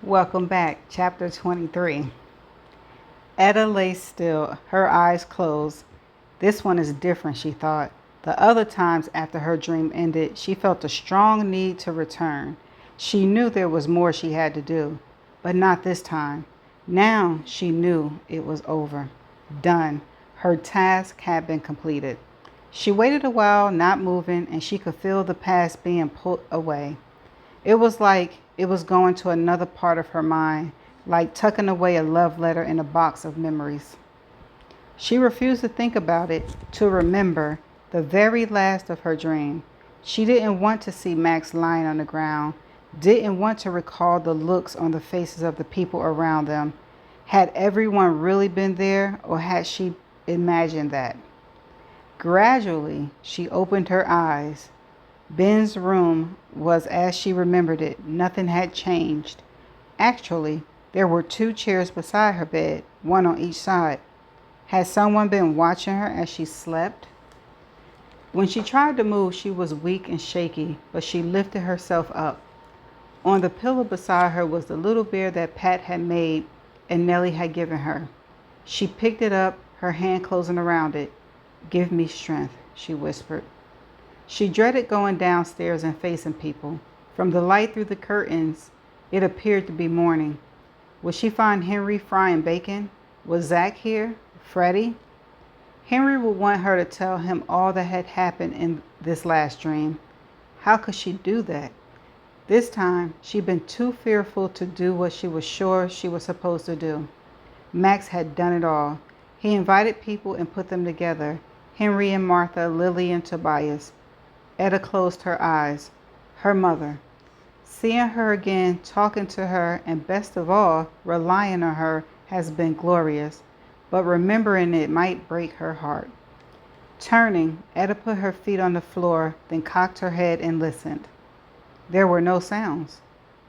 Welcome back, chapter 23. Etta lay still, her eyes closed. This one is different, she thought. The other times after her dream ended, she felt a strong need to return. She knew there was more she had to do, but not this time. Now she knew it was over. Done. Her task had been completed. She waited a while, not moving, and she could feel the past being put away. It was like it was going to another part of her mind, like tucking away a love letter in a box of memories. She refused to think about it, to remember the very last of her dream. She didn't want to see Max lying on the ground, didn't want to recall the looks on the faces of the people around them. Had everyone really been there, or had she imagined that? Gradually, she opened her eyes. Ben's room was as she remembered it. Nothing had changed. Actually, there were two chairs beside her bed, one on each side. Had someone been watching her as she slept? When she tried to move, she was weak and shaky, but she lifted herself up. On the pillow beside her was the little bear that Pat had made and Nellie had given her. She picked it up, her hand closing around it. "Give me strength," she whispered. She dreaded going downstairs and facing people. From the light through the curtains, it appeared to be morning. Would she find Henry frying bacon? Was Zach here? Freddie? Henry would want her to tell him all that had happened in this last dream. How could she do that? This time, she'd been too fearful to do what she was sure she was supposed to do. Max had done it all. He invited people and put them together. Henry and Martha, Lily and Tobias. Etta closed her eyes. Her mother. Seeing her again, talking to her, and best of all, relying on her has been glorious, but remembering it might break her heart. Turning, Etta put her feet on the floor, then cocked her head and listened. There were no sounds.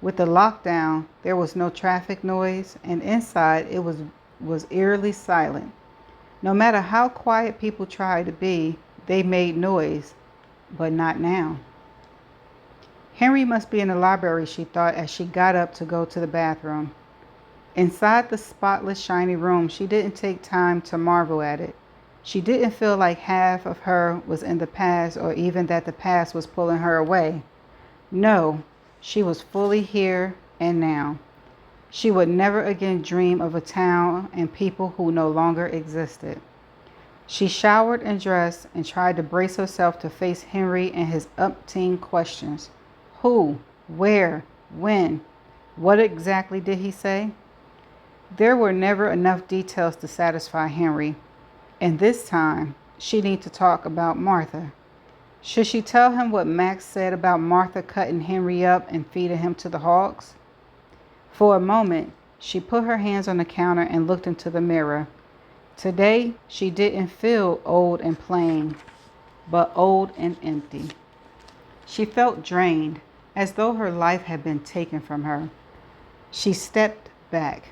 With the lockdown, there was no traffic noise, and inside it was eerily silent. No matter how quiet people tried to be, they made noise, but not now. Henry must be in the library, she thought as she got up to go to the bathroom. Inside the spotless, shiny room, she didn't take time to marvel at it. She didn't feel like half of her was in the past or even that the past was pulling her away. No, she was fully here and now. She would never again dream of a town and people who no longer existed. She showered and dressed and tried to brace herself to face Henry and his umpteen questions. Who? Where? When? What exactly did he say? There were never enough details to satisfy Henry, and this time she needed to talk about Martha. Should she tell him what Max said about Martha cutting Henry up and feeding him to the hogs? For a moment, she put her hands on the counter and looked into the mirror. Today, she didn't feel old and plain, but old and empty. She felt drained, as though her life had been taken from her. She stepped back.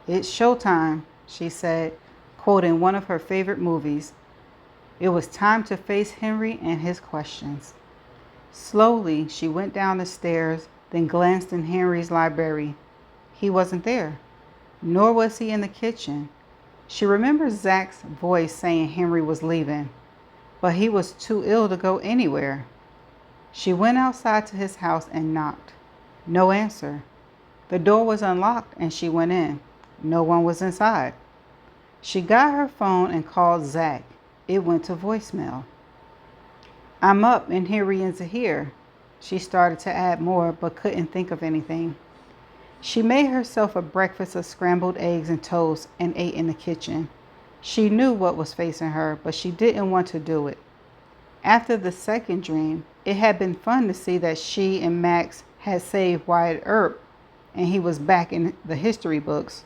"It's showtime," she said, quoting one of her favorite movies. It was time to face Henry and his questions. Slowly, she went down the stairs, then glanced in Henry's library. He wasn't there, nor was he in the kitchen. She remembered Zach's voice saying Henry was leaving, but he was too ill to go anywhere. She went outside to his house and knocked. No answer. The door was unlocked and she went in. No one was inside. She got her phone and called Zach. It went to voicemail. "I'm up and Henry isn't here." She started to add more but couldn't think of anything. She made herself a breakfast of scrambled eggs and toast and ate in the kitchen. She knew what was facing her, but she didn't want to do it. After the second dream, it had been fun to see that she and Max had saved Wyatt Earp and he was back in the history books.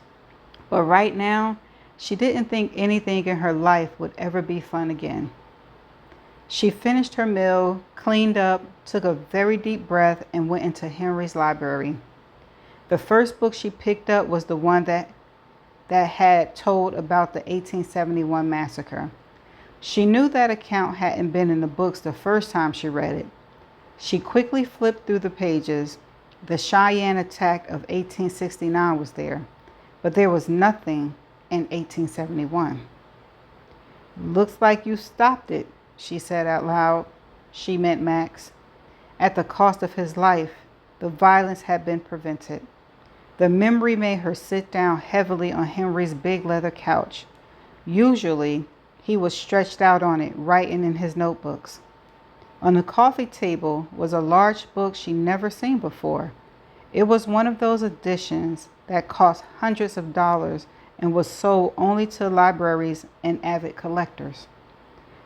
But right now, she didn't think anything in her life would ever be fun again. She finished her meal, cleaned up, took a very deep breath, and went into Henry's library. The first book she picked up was the one that had told about the 1871 massacre. She knew that account hadn't been in the books the first time she read it. She quickly flipped through the pages. The Cheyenne attack of 1869 was there, but there was nothing in 1871. Looks like you stopped it, she said out loud. She meant Max. At the cost of his life, the violence had been prevented. The memory made her sit down heavily on Henry's big leather couch. Usually, he was stretched out on it, writing in his notebooks. On the coffee table was a large book she'd never seen before. It was one of those editions that cost hundreds of dollars and was sold only to libraries and avid collectors.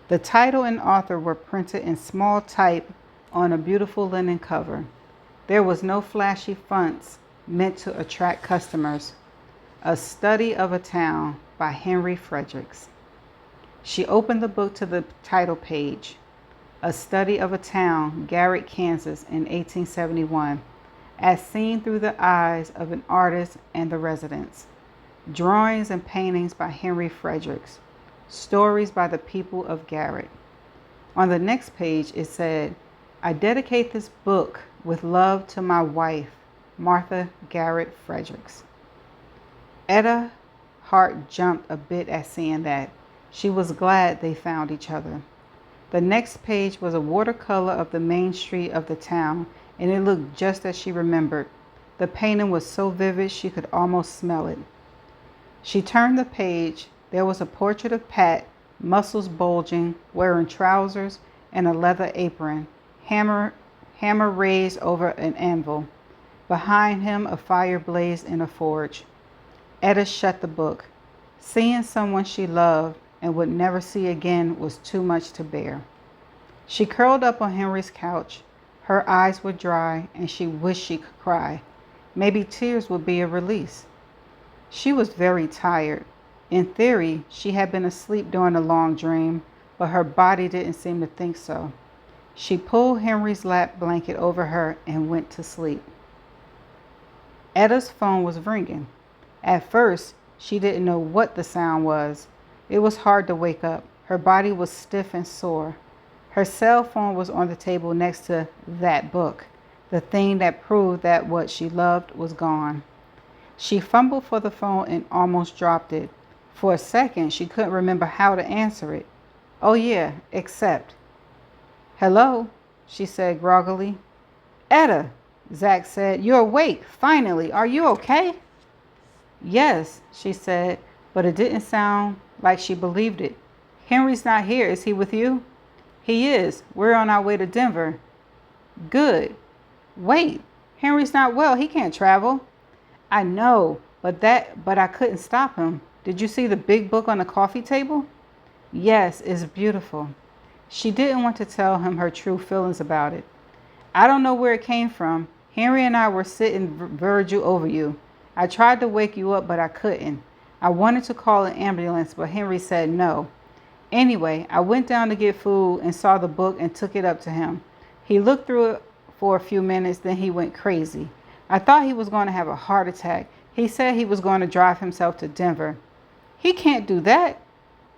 The title and author were printed in small type on a beautiful linen cover. There was no flashy fonts meant to attract customers. A Study of a Town by Henry Fredericks. She opened the book to the title page. A Study of a Town, Garrett, Kansas, in 1871, as seen through the eyes of an artist and the residents. Drawings and paintings by Henry Fredericks. Stories by the people of Garrett. On the next page it said, I dedicate this book with love to my wife, Martha Garrett Fredericks. Etta's heart jumped a bit at seeing that. She was glad they found each other. The next page was a watercolor of the main street of the town, and it looked just as she remembered. The painting was so vivid she could almost smell it. She turned the page. There was a portrait of Pat, muscles bulging, wearing trousers and a leather apron, hammer raised over an anvil. Behind him, a fire blazed in a forge. Etta shut the book. Seeing someone she loved and would never see again was too much to bear. She curled up on Henry's couch. Her eyes were dry, and she wished she could cry. Maybe tears would be a release. She was very tired. In theory, she had been asleep during a long dream, but her body didn't seem to think so. She pulled Henry's lap blanket over her and went to sleep. Etta's phone was ringing. At first, she didn't know what the sound was. It was hard to wake up. Her body was stiff and sore. Her cell phone was on the table next to that book, the thing that proved that what she loved was gone. She fumbled for the phone and almost dropped it. For a second, she couldn't remember how to answer it. Oh yeah, accept. Hello, she said groggily. Etta, Zach said, you're awake, finally. Are you okay? Yes, she said, but it didn't sound like she believed it. Henry's not here. Is he with you? He is. We're on our way to Denver. Good. Wait, Henry's not well. He can't travel. I know, but I couldn't stop him. Did you see the big book on the coffee table? Yes, it's beautiful. She didn't want to tell him her true feelings about it. I don't know where it came from. Henry and I were sitting Virgil over you. I tried to wake you up, but I couldn't. I wanted to call an ambulance, but Henry said no. Anyway, I went down to get food and saw the book and took it up to him. He looked through it for a few minutes, then he went crazy. I thought he was going to have a heart attack. He said he was going to drive himself to Denver. He can't do that.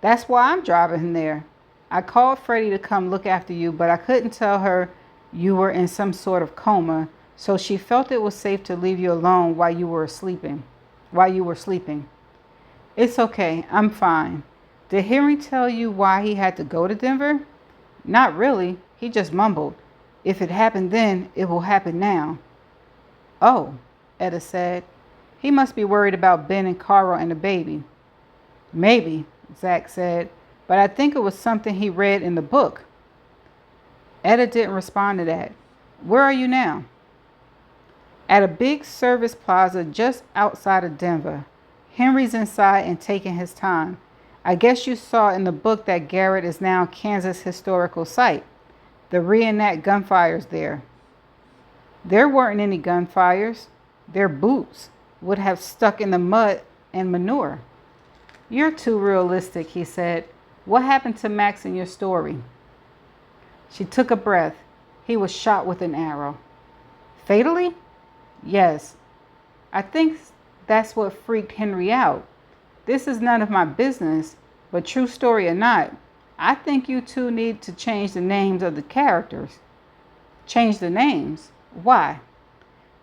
That's why I'm driving him there. I called Freddie to come look after you, but I couldn't tell her you were in some sort of coma, so she felt it was safe to leave you alone while you were sleeping. It's okay. I'm fine. Did Henry tell you why he had to go to Denver? Not really. He just mumbled. If it happened then, it will happen now. Oh, Etta said. He must be worried about Ben and Carl and the baby. Maybe, Zach said, but I think it was something he read in the book. Etta didn't respond to that. Where are you now? At a big service plaza just outside of Denver. Henry's inside and taking his time. I guess you saw in the book that Garrett is now Kansas Historical Site. The reenact gunfires there. There weren't any gunfires. Their boots would have stuck in the mud and manure. You're too realistic, he said. What happened to Max in your story? She took a breath. He was shot with an arrow. Fatally? Yes. I think that's what freaked Henry out. This is none of my business, but true story or not, I think you two need to change the names of the characters. Change the names? Why?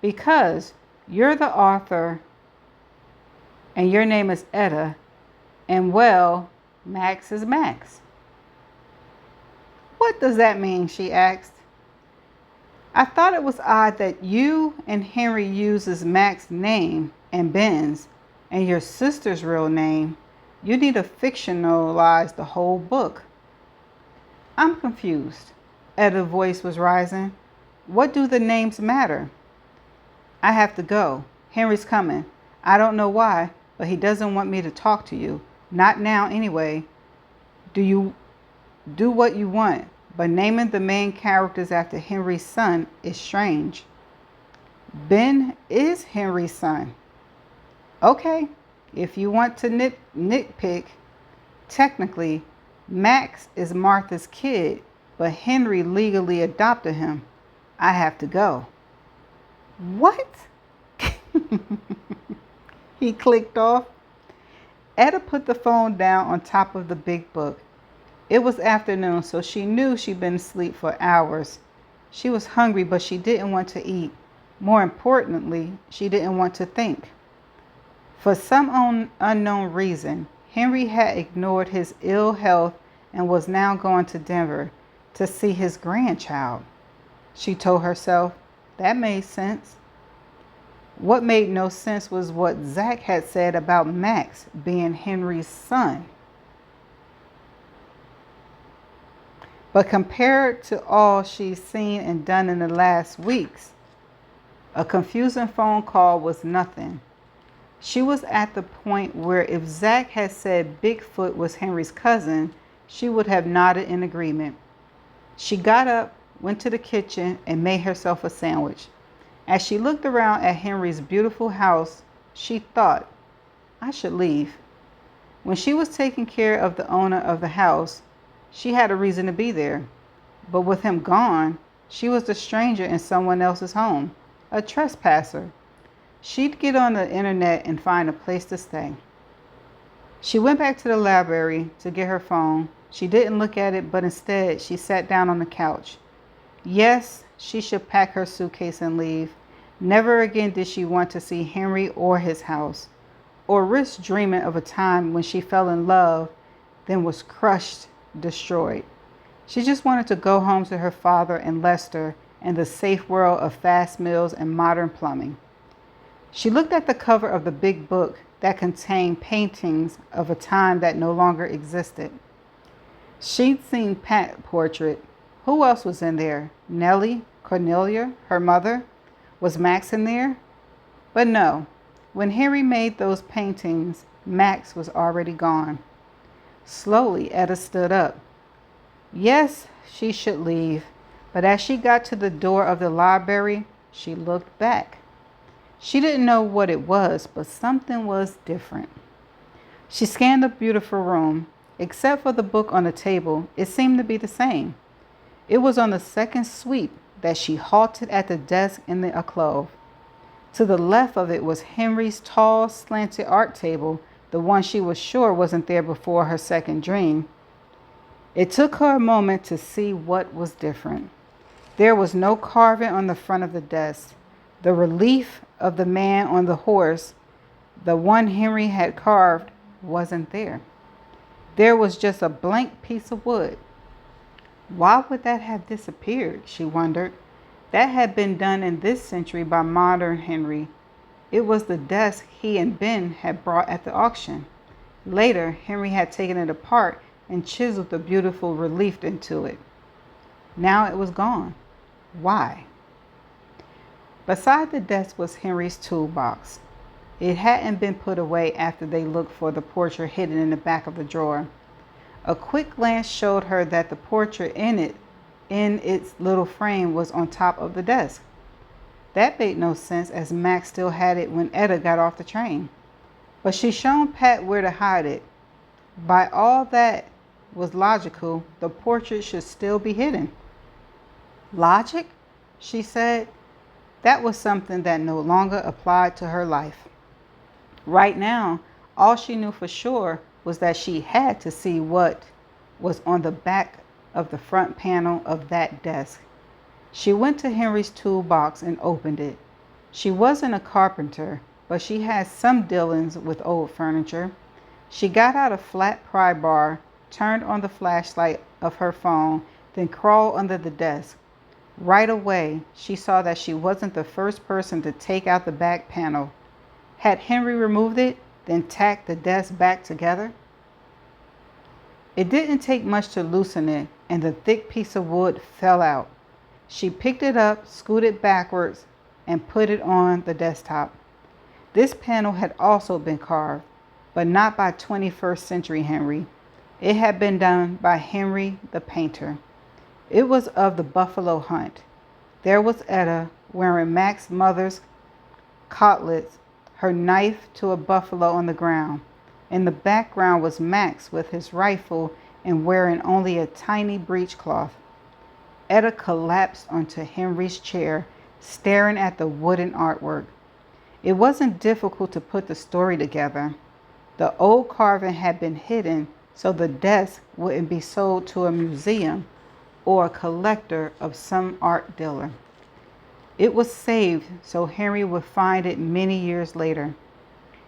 Because you're the author and your name is Etta, and well, Max is Max. What does that mean? She asked. I thought it was odd that you and Henry uses Max's name and Ben's and your sister's real name. You need to fictionalize the whole book. I'm confused. Etta's voice was rising. What do the names matter? I have to go. Henry's coming. I don't know why, but he doesn't want me to talk to you. Not now, anyway. Do what you want, but naming the main characters after Henry's son is strange. Ben is Henry's son. Okay, if you want to nitpick, technically, Max is Martha's kid, but Henry legally adopted him. I have to go. What? He clicked off. Etta put the phone down on top of the big book. It was afternoon, so she knew she'd been asleep for hours. She was hungry, but she didn't want to eat. More importantly, she didn't want to think. For some unknown reason, Henry had ignored his ill health and was now going to Denver to see his grandchild. She told herself that made sense. What made no sense was what Zach had said about Max being Henry's son. But compared to all she's seen and done in the last weeks, a confusing phone call was nothing. She was at the point where if Zach had said Bigfoot was Henry's cousin, she would have nodded in agreement. She got up, went to the kitchen, and made herself a sandwich. As she looked around at Henry's beautiful house, she thought, I should leave. When she was taking care of the owner of the house, she had a reason to be there. But with him gone, she was a stranger in someone else's home, a trespasser. She'd get on the internet and find a place to stay. She went back to the library to get her phone. She didn't look at it, but instead she sat down on the couch. Yes, she should pack her suitcase and leave. Never again did she want to see Henry or his house, or risk dreaming of a time when she fell in love, then was crushed, destroyed. She just wanted to go home to her father and Lester and the safe world of fast meals and modern plumbing. She looked at the cover of the big book that contained paintings of a time that no longer existed. She'd seen Pat's portrait. Who else was in there? Nellie? Cornelia? Her mother? Was Max in there? But no. When Henry made those paintings, Max was already gone. Slowly, Etta stood up. Yes, she should leave, but as she got to the door of the library, she looked back. She didn't know what it was, but something was different. She scanned the beautiful room. Except for the book on the table, it seemed to be the same. It was on the second sweep that she halted at the desk in the alcove. To the left of it was Henry's tall, slanted art table, the one she was sure wasn't there before her second dream. It took her a moment to see what was different. There was no carving on the front of the desk. The relief of the man on the horse, the one Henry had carved, wasn't there. There was just a blank piece of wood. Why would that have disappeared, she wondered. That had been done in this century by modern Henry. It was the desk he and Ben had brought at the auction. Later, Henry had taken it apart and chiseled the beautiful relief into it. Now it was gone. Why? Beside the desk was Henry's toolbox. It hadn't been put away after they looked for the portrait hidden in the back of the drawer. A quick glance showed her that the portrait in its little frame was on top of the desk. That made no sense as Max still had it when Etta got off the train. But she showed Pat where to hide it. By all that was logical, the portrait should still be hidden. Logic? She said. That was something that no longer applied to her life. Right now, all she knew for sure was that she had to see what was on the back of the front panel of that desk. She went to Henry's toolbox and opened it. She wasn't a carpenter, but she had some dealings with old furniture. She got out a flat pry bar, turned on the flashlight of her phone, then crawled under the desk. Right away, she saw that she wasn't the first person to take out the back panel. Had Henry removed it, then tacked the desk back together? It didn't take much to loosen it, and the thick piece of wood fell out. She picked it up, scooted backwards, and put it on the desktop. This panel had also been carved, but not by 21st century Henry. It had been done by Henry the painter. It was of the buffalo hunt. There was Etta wearing Mac's mother's cotlets, her knife to a buffalo on the ground. In the background was Max with his rifle and wearing only a tiny breechcloth. Etta collapsed onto Henry's chair, staring at the wooden artwork. It wasn't difficult to put the story together. The old carving had been hidden so the desk wouldn't be sold to a museum or a collector of some art dealer. It was saved so Henry would find it many years later.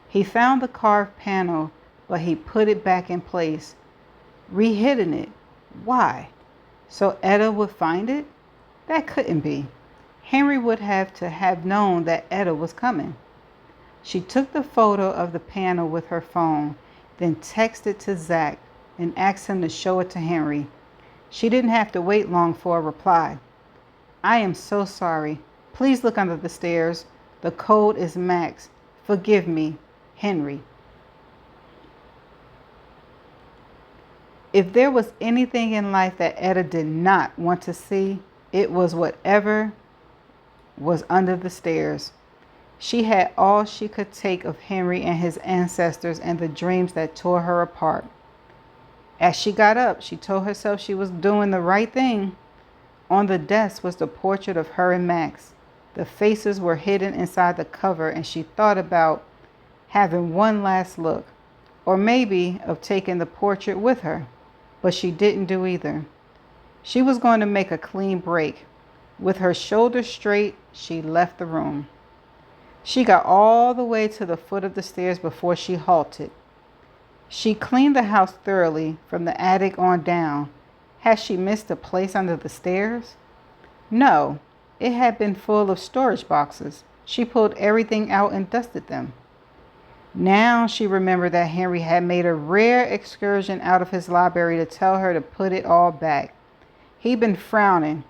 He found the carved panel, but he put it back in place, rehidden it. Why? So Etta would find it? That couldn't be. Henry would have to have known that Etta was coming. She took the photo of the panel with her phone, then texted to Zach and asked him to show it to Henry. She didn't have to wait long for a reply. I am so sorry. Please look under the stairs. The code is Max. Forgive me, Henry. If there was anything in life that Etta did not want to see, it was whatever was under the stairs. She had all she could take of Henry and his ancestors and the dreams that tore her apart. As she got up, she told herself she was doing the right thing. On the desk was the portrait of her and Max. The faces were hidden inside the cover, and she thought about having one last look, or maybe of taking the portrait with her, but she didn't do either. She was going to make a clean break. With her shoulders straight, she left the room. She got all the way to the foot of the stairs before she halted. She cleaned the house thoroughly from the attic on down. Had she missed a place under the stairs? No, it had been full of storage boxes. She pulled everything out and dusted them. Now she remembered that Henry had made a rare excursion out of his library to tell her to put it all back. He'd been frowning.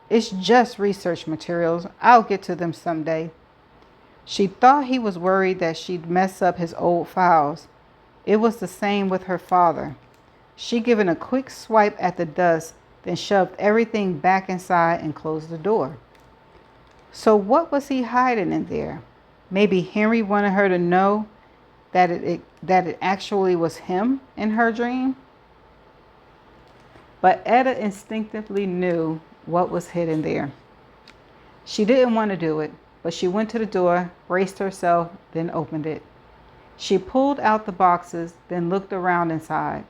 It's just research materials. I'll get to them someday. She thought he was worried that she'd mess up his old files. It was the same with her father. She given a quick swipe at the dust, then shoved everything back inside and closed the door. So what was he hiding in there? Maybe Henry wanted her to know that it actually was him in her dream? But Etta instinctively knew what was hidden there. She didn't want to do it, but she went to the door, braced herself, then opened it. She pulled out the boxes, then looked around inside.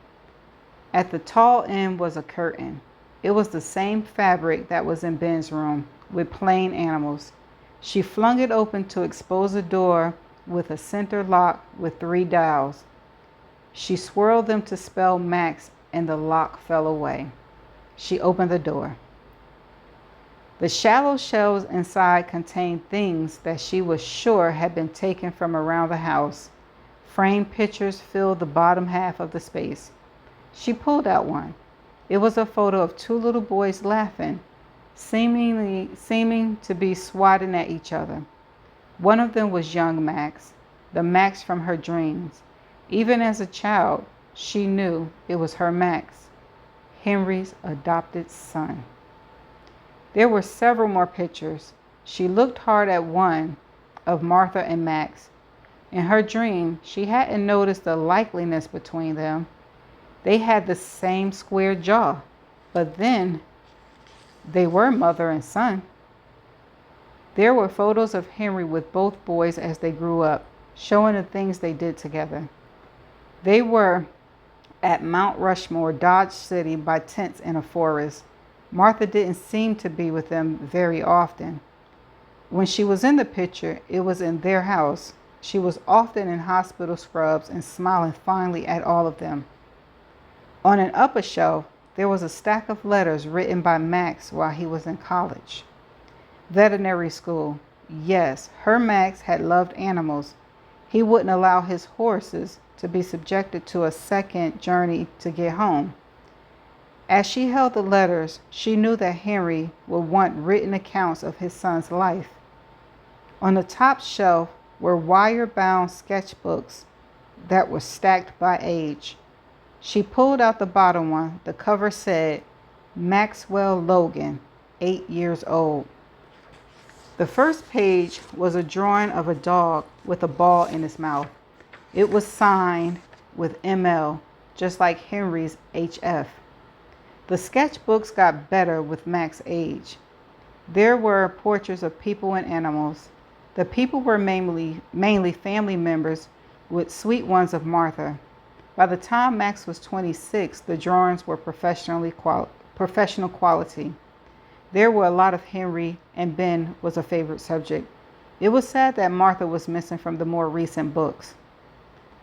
At the tall end was a curtain. It was the same fabric that was in Ben's room, with plain animals. She flung it open to expose a door with a center lock with 3 dials. She swirled them to spell Max, and the lock fell away. She opened the door. The shallow shelves inside contained things that she was sure had been taken from around the house. Framed pictures filled the bottom half of the space. She pulled out one. It was a photo of 2 little boys laughing, seeming to be swatting at each other. One of them was young Max, the Max from her dreams. Even as a child, she knew it was her Max, Henry's adopted son. There were several more pictures. She looked hard at one of Martha and Max. In her dream, she hadn't noticed the likeness between them. They had the same square jaw, but then they were mother and son. There were photos of Henry with both boys as they grew up, showing the things they did together. They were at Mount Rushmore, Dodge City, by tents in a forest. Martha didn't seem to be with them very often. When she was in the picture, it was in their house. She was often in hospital scrubs and smiling fondly at all of them. On an upper shelf, there was a stack of letters written by Max while he was in college. Veterinary school. Yes, her Max had loved animals. He wouldn't allow his horses to be subjected to a second journey to get home. As she held the letters, she knew that Henry would want written accounts of his son's life. On the top shelf were wire-bound sketchbooks that were stacked by age. She pulled out the bottom one. The cover said, Maxwell Logan, 8 years old. The first page was a drawing of a dog with a ball in its mouth. It was signed with ML, just like Henry's HF. The sketchbooks got better with Max's age. There were portraits of people and animals. The people were mainly family members, with sweet ones of Martha. By the time Max was 26, the drawings were professional quality. There were a lot of Henry, and Ben was a favorite subject. It was sad that Martha was missing from the more recent books.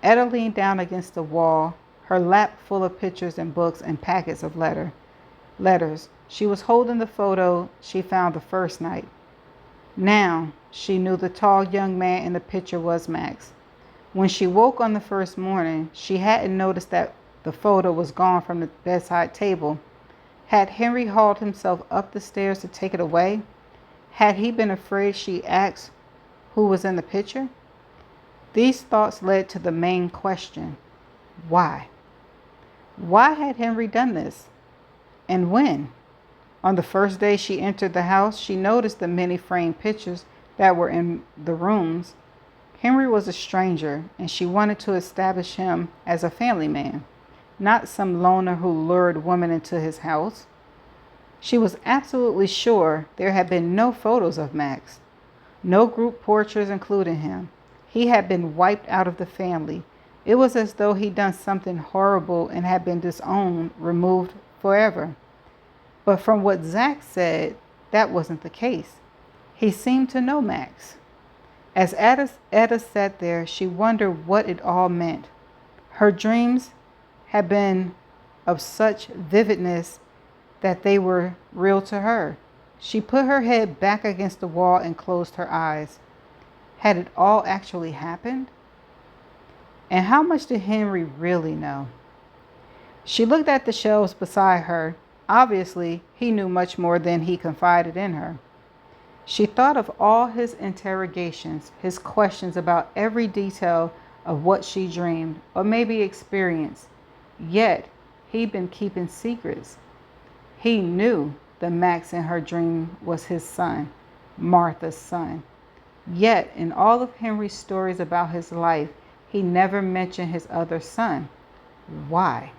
Etta leaned down against the wall, her lap full of pictures and books and packets of letters. She was holding the photo she found the first night. Now she knew the tall young man in the picture was Max. When she woke on the first morning, she hadn't noticed that the photo was gone from the bedside table. Had Henry hauled himself up the stairs to take it away? Had he been afraid she asked who was in the picture? These thoughts led to the main question. Why? Why had Henry done this? And when? On the first day she entered the house, she noticed the many framed pictures that were in the rooms. Henry was a stranger, and she wanted to establish him as a family man, not some loner who lured women into his house. She was absolutely sure there had been no photos of Max, no group portraits including him. He had been wiped out of the family. It was as though he'd done something horrible and had been disowned, removed forever. But from what Zach said, that wasn't the case. He seemed to know Max. As Etta sat there, she wondered what it all meant. Her dreams had been of such vividness that they were real to her. She put her head back against the wall and closed her eyes. Had it all actually happened? And how much did Henry really know? She looked at the shelves beside her. Obviously, he knew much more than he confided in her. She thought of all his interrogations, his questions about every detail of what she dreamed or maybe experienced. Yet, he'd been keeping secrets. He knew the Max in her dream was his son, Martha's son. Yet, in all of Henry's stories about his life, he never mentioned his other son. Why?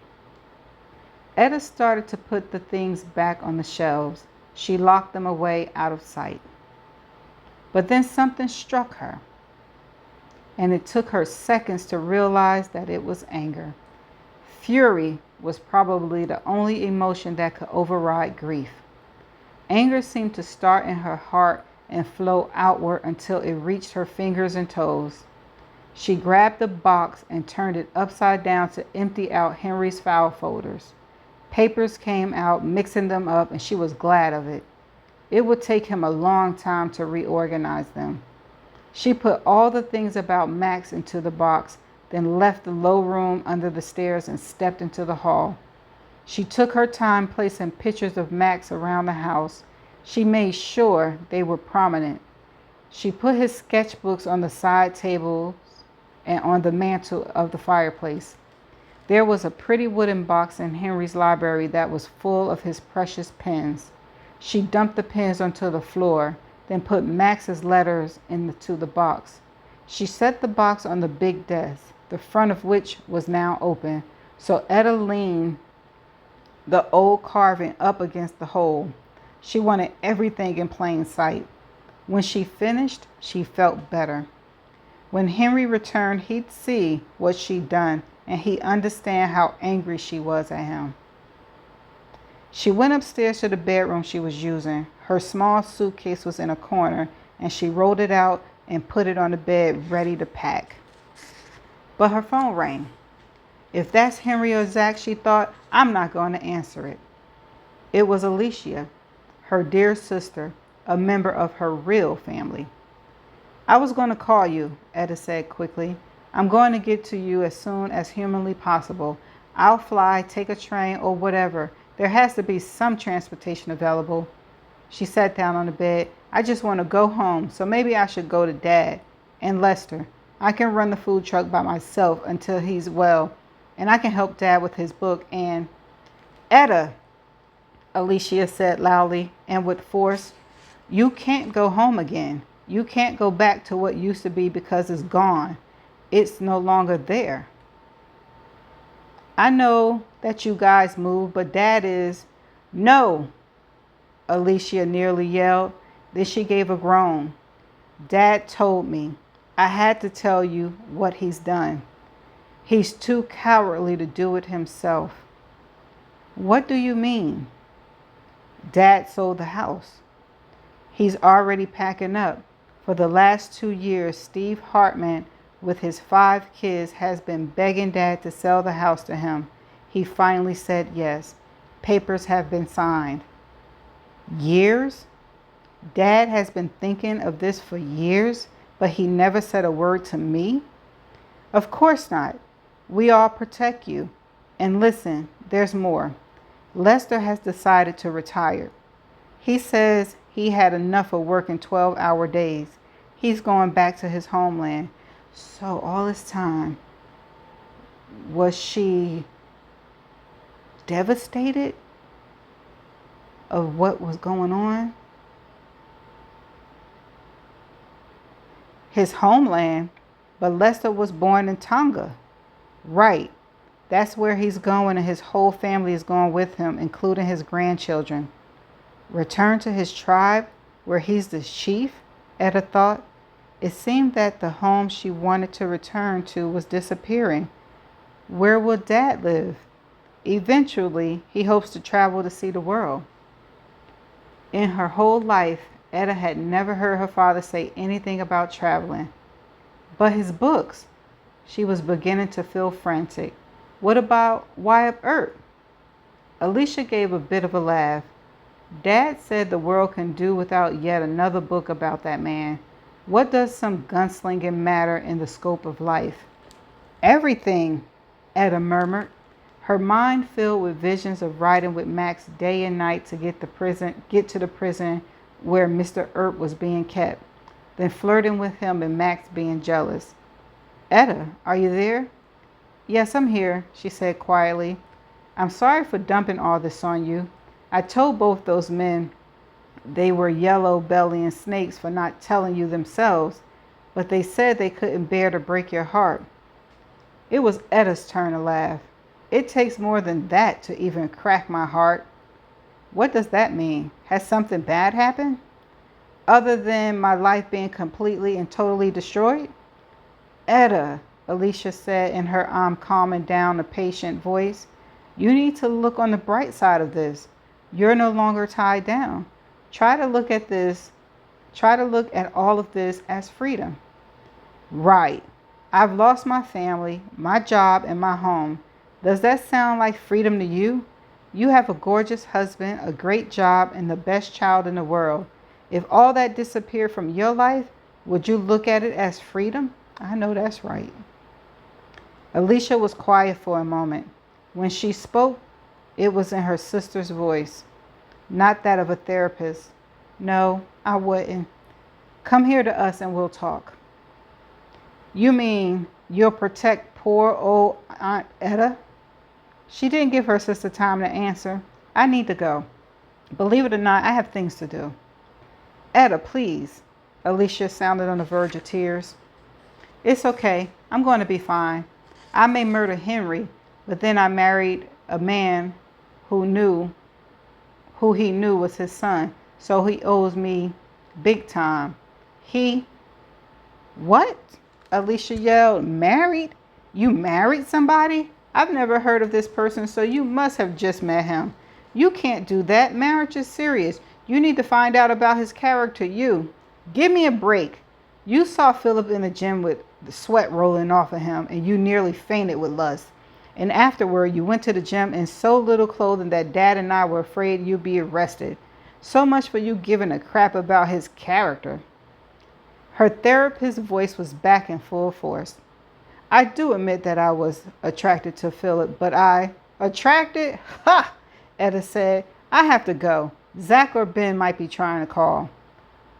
Etta started to put the things back on the shelves. She locked them away out of sight. But then something struck her, and it took her seconds to realize that it was anger. Fury was probably the only emotion that could override grief. Anger seemed to start in her heart and flow outward until it reached her fingers and toes. She grabbed the box and turned it upside down to empty out Henry's file folders. Papers came out, mixing them up, and she was glad of it. It would take him a long time to reorganize them. She put all the things about Max into the box, then left the low room under the stairs and stepped into the hall. She took her time placing pictures of Max around the house. She made sure they were prominent. She put his sketchbooks on the side tables and on the mantle of the fireplace. There was a pretty wooden box in Henry's library that was full of his precious pens. She dumped the pens onto the floor, then put Max's letters into the box. She set the box on the big desk, the front of which was now open, so Etta leaned the old carving up against the hole. She wanted everything in plain sight. When she finished, she felt better. When Henry returned, he'd see what she'd done, and he'd understand how angry she was at him. She went upstairs to the bedroom she was using. Her small suitcase was in a corner, and she rolled it out and put it on the bed ready to pack. But her phone rang. If that's Henry or Zach, she thought, I'm not going to answer it. It was Alicia, her dear sister, a member of her real family. I was going to call you, Etta said quickly. I'm going to get to you as soon as humanly possible. I'll fly, take a train, or whatever. There has to be some transportation available. She sat down on the bed. I just want to go home, so maybe I should go to Dad and Lester. I can run the food truck by myself until he's well, and I can help Dad with his book and... Etta, Alicia said loudly and with force, you can't go home again. You can't go back to what used to be because it's gone. It's no longer there. I know that you guys moved, but Dad is... No, Alicia nearly yelled. Then she gave a groan. Dad told me. I had to tell you what he's done. He's too cowardly to do it himself. What do you mean? Dad sold the house. He's already packing up. For the last 2 years, Steve Hartman, with his 5 kids, has been begging Dad to sell the house to him. He finally said yes. Papers have been signed. Years? Dad has been thinking of this for years, but he never said a word to me? Of course not. We all protect you. And listen, there's more. Lester has decided to retire. He says he had enough of working 12-hour days. He's going back to his homeland. So all this time, was she devastated of what was going on? His homeland, but Lester was born in Tonga. Right. That's where he's going, and his whole family is going with him, including his grandchildren. Return to his tribe, where he's the chief, Etta thought. It seemed that the home she wanted to return to was disappearing. Where will Dad live? Eventually, he hopes to travel to see the world. In her whole life, Etta had never heard her father say anything about traveling. But his books, she was beginning to feel frantic. What about Wyatt Earp? Alicia gave a bit of a laugh. Dad said the world can do without yet another book about that man. What does some gunslinging matter in the scope of life? Everything, Etta murmured, her mind filled with visions of riding with Max day and night to get to the prison where Mr. Earp was being kept, then flirting with him and Max being jealous. Etta, are you there? Yes, I'm here, she said quietly. I'm sorry for dumping all this on you. I told both those men they were yellow-bellying snakes for not telling you themselves, but they said they couldn't bear to break your heart. It was Etta's turn to laugh. It takes more than that to even crack my heart. What does that mean? Has something bad happened? Other than my life being completely and totally destroyed? Etta, Alicia said in her calming down a patient voice, you need to look on the bright side of this. You're no longer tied down. Try to look at all of this as freedom. Right. I've lost my family, my job, and my home. Does that sound like freedom to you? You have a gorgeous husband, a great job, and the best child in the world. If all that disappeared from your life, would you look at it as freedom? I know that's right. Alicia was quiet for a moment. When she spoke, it was in her sister's voice, not that of a therapist. No, I wouldn't. Come here to us and we'll talk. You mean you'll protect poor old Aunt Etta? She didn't give her sister time to answer. I need to go. Believe it or not, I have things to do. Etta, please. Alicia sounded on the verge of tears. It's okay. I'm going to be fine. I may murder Henry, but then I married a man who he knew was his son, so he owes me big time. What? Alicia yelled. Married? You married somebody? I've never heard of this person, so you must have just met him. You can't do that. Marriage is serious. You need to find out about his character, Give me a break. You saw Philip in the gym with the sweat rolling off of him, and you nearly fainted with lust. And afterward, you went to the gym in so little clothing that Dad and I were afraid you'd be arrested. So much for you giving a crap about his character. Her therapist's voice was back in full force. I do admit that I was attracted to Philip, but attracted? Ha! Etta said. I have to go. Zach or Ben might be trying to call.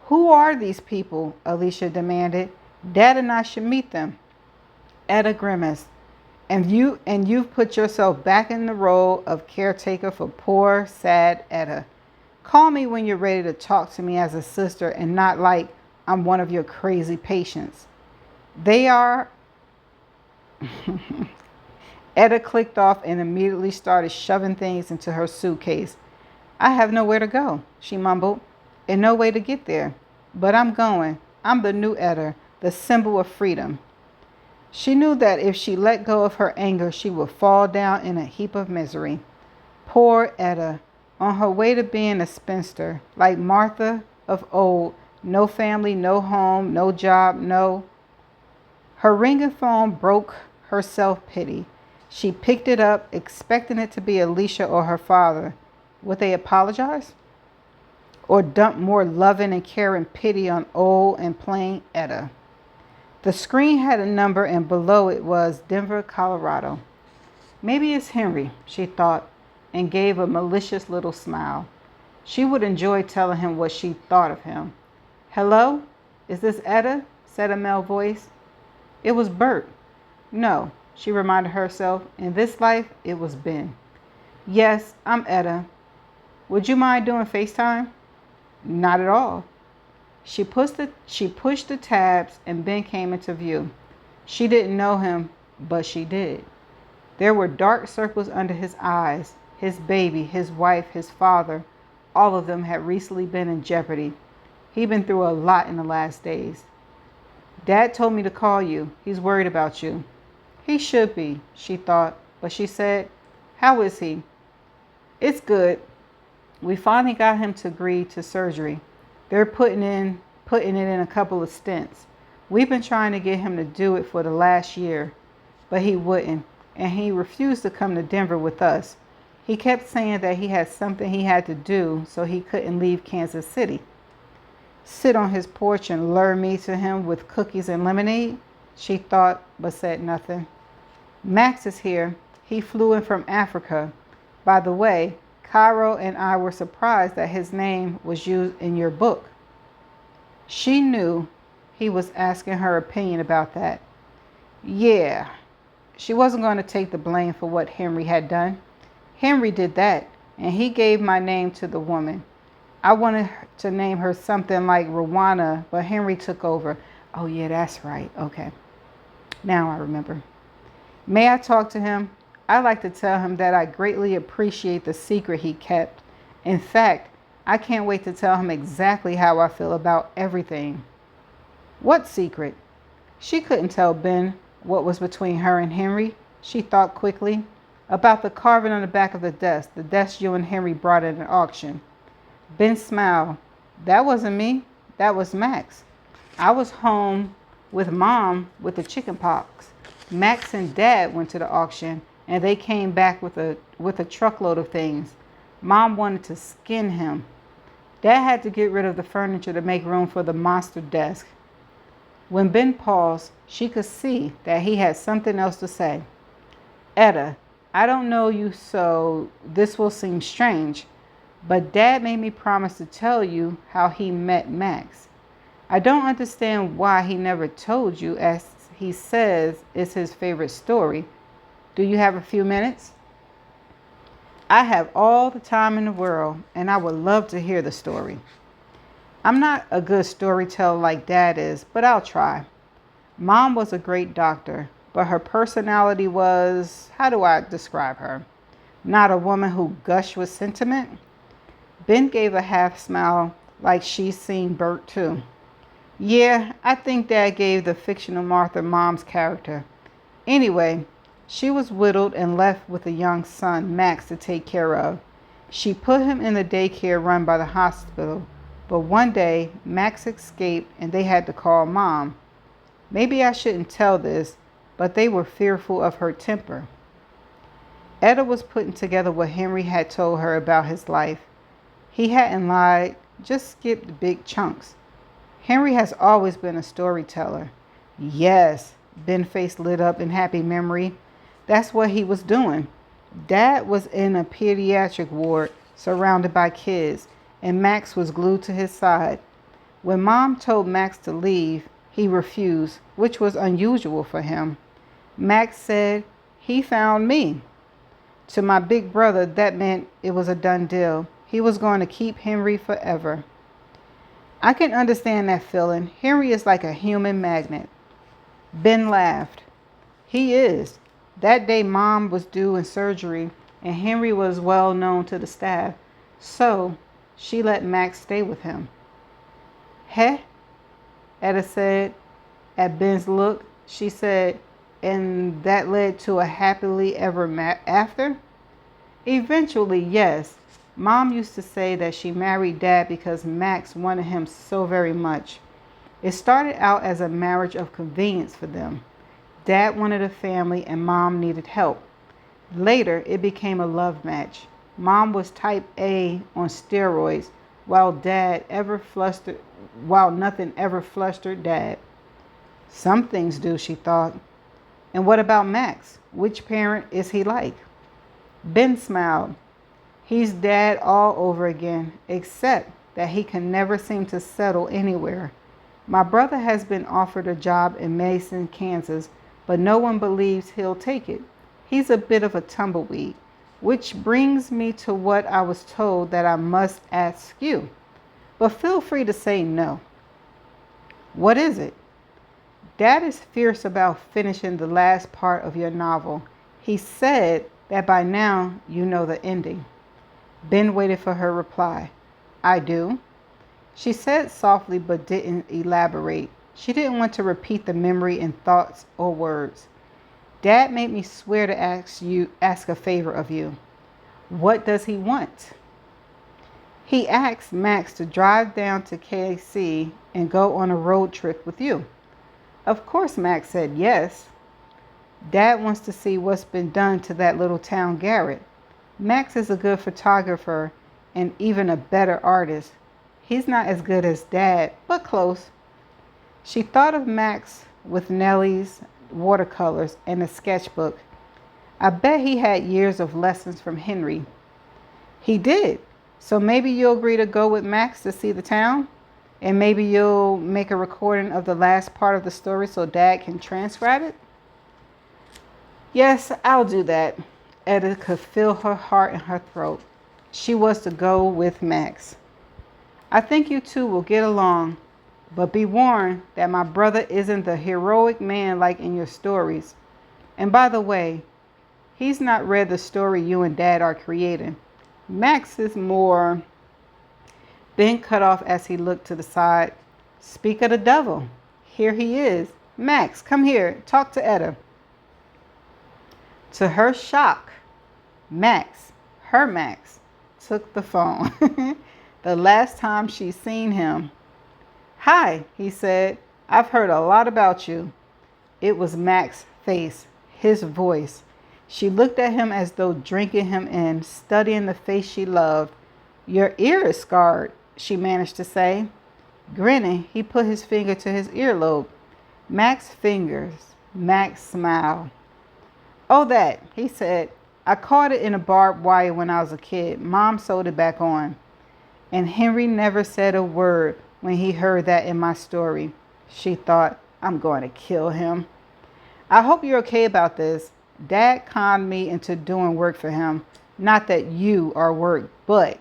Who are these people? Alicia demanded. Dad and I should meet them. Etta grimaced. And you've put yourself back in the role of caretaker for poor, sad Etta. Call me when you're ready to talk to me as a sister and not like I'm one of your crazy patients. They are. Etta clicked off and immediately started shoving things into her suitcase. I have nowhere to go, she mumbled, and no way to get there. But I'm going. I'm the new Etta, the symbol of freedom. She knew that if she let go of her anger, she would fall down in a heap of misery. Poor Etta, on her way to being a spinster, like Martha of old, no family, no home, no job, no. Her ringing phone broke her self-pity. She picked it up, expecting it to be Alicia or her father. Would they apologize? Or dump more loving and caring pity on old and plain Etta? The screen had a number, and below it was Denver, Colorado. Maybe it's Henry, she thought, and gave a malicious little smile. She would enjoy telling him what she thought of him. Hello? Is this Etta? Said a male voice. It was Bert. No, she reminded herself. In this life, it was Ben. Yes, I'm Etta. Would you mind doing FaceTime? Not at all. She pushed the tabs and Ben came into view. She didn't know him, but she did. There were dark circles under his eyes. His baby, his wife, his father, all of them had recently been in jeopardy. He'd been through a lot in the last days. Dad told me to call you. He's worried about you. He should be, she thought, but she said, how is he? It's good. We finally got him to agree to surgery. They're putting it in a couple of stents. We've been trying to get him to do it for the last year, but he wouldn't, and he refused to come to Denver with us. He kept saying that he had something he had to do, so he couldn't leave Kansas City. Sit on his porch and lure me to him with cookies and lemonade, she thought, but said nothing. Max is here. He flew in from Africa. By the way, Cairo and I were surprised that his name was used in your book. She knew he was asking her opinion about that. Yeah, she wasn't going to take the blame for what Henry had done. Henry did that, and he gave my name to the woman. I wanted to name her something like Rwana, but Henry took over. Oh, yeah, that's right. Okay. Now I remember. May I talk to him? I'd like to tell him that I greatly appreciate the secret he kept. In fact, I can't wait to tell him exactly how I feel about everything. What secret? She couldn't tell Ben what was between her and Henry. She thought quickly. About the carving on the back of the desk you and Henry brought at an auction. Ben smiled. That wasn't me. That was Max. I was home with Mom with the chicken pox. Max and Dad went to the auction, and they came back with a truckload of things. Mom wanted to skin him. Dad had to get rid of the furniture to make room for the monster desk. When Ben paused, she could see that he had something else to say. Etta, I don't know you, so this will seem strange, but Dad made me promise to tell you how he met Max. I don't understand why he never told you, as he says it's his favorite story. Do you have a few minutes? I have all the time in the world, and I would love to hear the story. I'm not a good storyteller like Dad is, but I'll try. Mom was a great doctor, but her personality was, how do I describe her? Not a woman who gushed with sentiment. Ben gave a half smile, like she's seen Bert too. Yeah, I think Dad gave the fictional Martha Mom's character. Anyway, she was widowed and left with a young son, Max, to take care of. She put him in the daycare run by the hospital. But one day, Max escaped and they had to call Mom. Maybe I shouldn't tell this, but they were fearful of her temper. Etta was putting together what Henry had told her about his life. He hadn't lied, just skipped big chunks. Henry has always been a storyteller. Yes, Ben's face lit up in happy memory. That's what he was doing. Dad was in a pediatric ward surrounded by kids, and Max was glued to his side. When Mom told Max to leave, he refused, which was unusual for him. Max said, "He found me." To my big brother, that meant it was a done deal. He was going to keep Henry forever. I can understand that feeling. Henry is like a human magnet. Ben laughed. He is. That day Mom was due in surgery and Henry was well known to the staff, so she let Max stay with him. Heh? Etta said. At Ben's look, she said, and that led to a happily ever after? Eventually, yes. Mom used to say that she married Dad because Max wanted him so very much. It started out as a marriage of convenience for them. Dad wanted a family and Mom needed help. Later, it became a love match. Mom was type A on steroids, while nothing ever flustered Dad. Some things do, she thought. And what about Max? Which parent is he like? Ben smiled. He's Dad all over again, except that he can never seem to settle anywhere. My brother has been offered a job in Mason, Kansas, but no one believes he'll take it. He's a bit of a tumbleweed, which brings me to what I was told that I must ask you. But feel free to say no. What is it? Dad is fierce about finishing the last part of your novel. He said that by now you know the ending. Ben waited for her reply. I do. She said softly but didn't elaborate. She didn't want to repeat the memory in thoughts or words. Dad made me swear to ask a favor of you. What does he want? He asked Max to drive down to KC and go on a road trip with you. Of course Max said yes. Dad wants to see what's been done to that little town Garrett. Max is a good photographer and even a better artist. He's not as good as Dad, but close. She thought of Max with Nellie's watercolors and a sketchbook. I bet he had years of lessons from Henry. He did. So maybe you'll agree to go with Max to see the town? And maybe you'll make a recording of the last part of the story so Dad can transcribe it? Yes, I'll do that. Etta could feel her heart in her throat. She was to go with Max. I think you two will get along, but be warned that my brother isn't the heroic man like in your stories. And by the way, he's not read the story you and Dad are creating. Max is more... Ben cut off as he looked to the side. Speak of the devil. Here he is. Max, come here. Talk to Etta. To her shock, Max, her Max, took the phone. The last time she'd seen him. Hi, he said. I've heard a lot about you. It was Max's face, his voice. She looked at him as though drinking him in, studying the face she loved. Your ear is scarred, she managed to say. Grinning, he put his finger to his earlobe. Max's fingers. Max smiled. Oh, that, he said. I caught it in a barbed wire when I was a kid. Mom sewed it back on. And Henry never said a word when he heard that in my story. She thought, I'm going to kill him. I hope you're okay about this. Dad conned me into doing work for him. Not that you are work, but...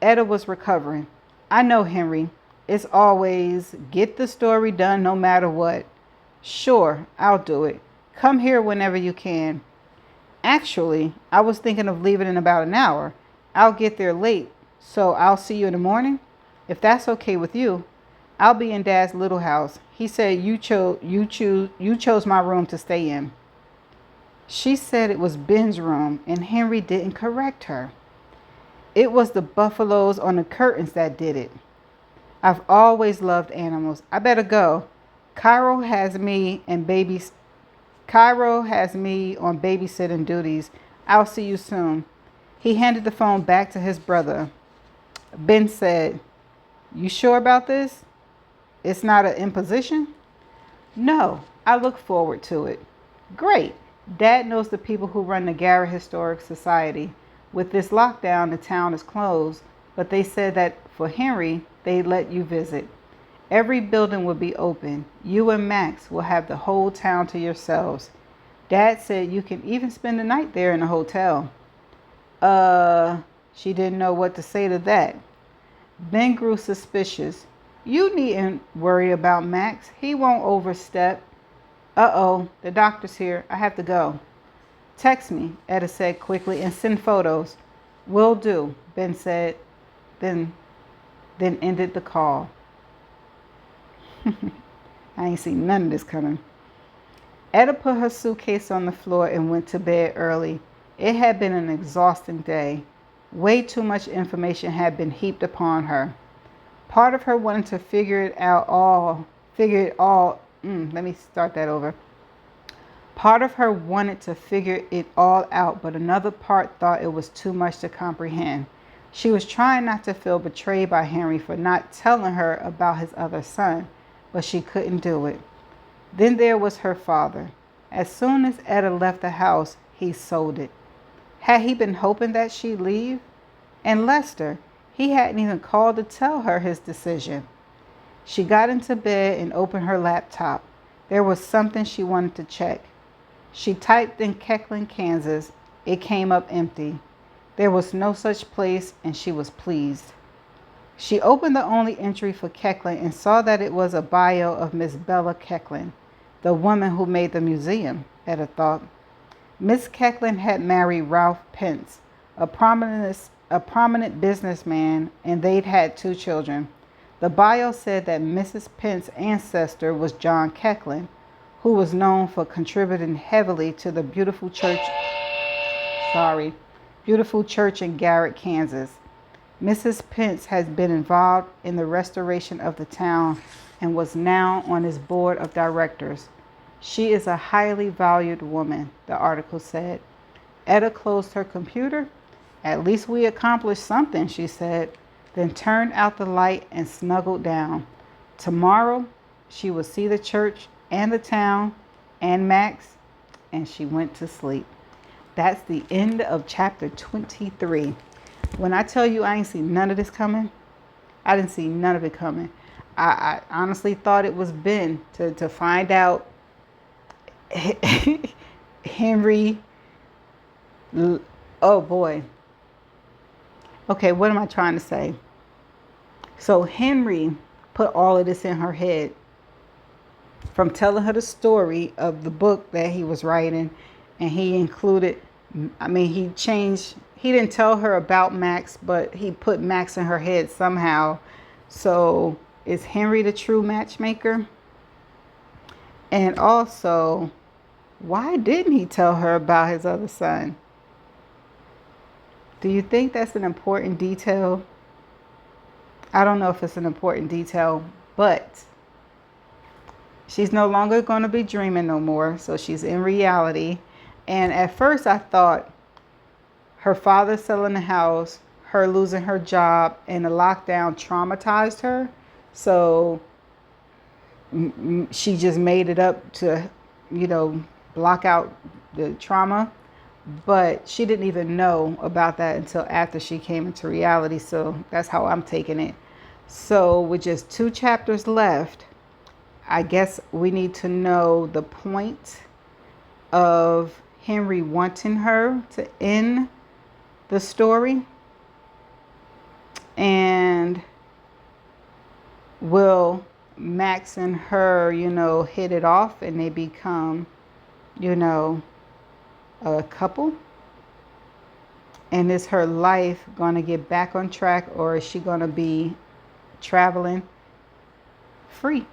Etta was recovering. I know, Henry. It's always get the story done no matter what. Sure, I'll do it. Come here whenever you can. Actually, I was thinking of leaving in about an hour. I'll get there late, so I'll see you in the morning. If that's okay with you, I'll be in Dad's little house. He said you chose my room to stay in. She said it was Ben's room, and Henry didn't correct her. It was the buffaloes on the curtains that did it. I've always loved animals. I better go. Cairo has me and babies. Cairo has me on babysitting duties. I'll see you soon. He handed the phone back to his brother. Ben said, "You sure about this? It's not an imposition?" "No, I look forward to it." "Great. Dad knows the people who run the Garrett Historic Society. With this lockdown, the town is closed, but they said that for Henry, they'd let you visit. Every building will be open. You and Max will have the whole town to yourselves. Dad said you can even spend the night there in a hotel." She didn't know what to say to that. Ben grew suspicious. "You needn't worry about Max. He won't overstep." "Uh-oh, the doctor's here. I have to go." "Text me," Etta said quickly, "and send photos." "Will do," Ben said, then ended the call. I ain't seen none of this coming. Etta put her suitcase on the floor and went to bed early. It had been an exhausting day. Way too much information had been heaped upon her. Part of her wanted to figure it all. Let me start that over. Part of her wanted to figure it all out, but another part thought it was too much to comprehend. She was trying not to feel betrayed by Henry for not telling her about his other son, but she couldn't do it. Then there was her father. As soon as Etta left the house, he sold it. Had he been hoping that she'd leave? And Lester, he hadn't even called to tell her his decision. She got into bed and opened her laptop. There was something she wanted to check. She typed in Keckling, Kansas. It came up empty. There was no such place, and she was pleased. She opened the only entry for Keckling and saw that it was a bio of Miss Bella Keckling, the woman who made the museum, Etta thought. Miss Keckling had married Ralph Pence, a prominent businessman, and they'd had 2 children. The bio said that Mrs. Pence's ancestor was John Keckling, who was known for contributing heavily to the beautiful church in Garrett, Kansas. Mrs. Pence has been involved in the restoration of the town and was now on its board of directors. She is a highly valued woman, the article said. Etta closed her computer. "At least we accomplished something," she said, then turned out the light and snuggled down. Tomorrow, she would see the church and the town and Max, and she went to sleep. That's the end of chapter 23. When I tell you I ain't seen none of this coming, I didn't see none of it coming. I honestly thought it was Ben to find out Henry. Oh boy. Okay, what am I trying to say? So Henry put all of this in her head from telling her the story of the book that he was writing, and he included, he didn't tell her about Max, but he put Max in her head somehow. So is Henry the true matchmaker? And also, why didn't he tell her about his other son? Do you think that's an important detail? I don't know if it's an important detail, but she's no longer going to be dreaming no more. So she's in reality. And at first I thought her father selling the house, her losing her job, and the lockdown traumatized her. So she just made it up to, block out the trauma. But she didn't even know about that until after she came into reality. So that's how I'm taking it. So with just 2 chapters left, I guess we need to know the point of Henry wanting her to end the story. And will Max and her, hit it off and they become, a couple? And is her life going to get back on track, or is she going to be traveling free?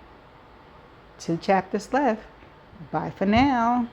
2 chapters left. Bye for now.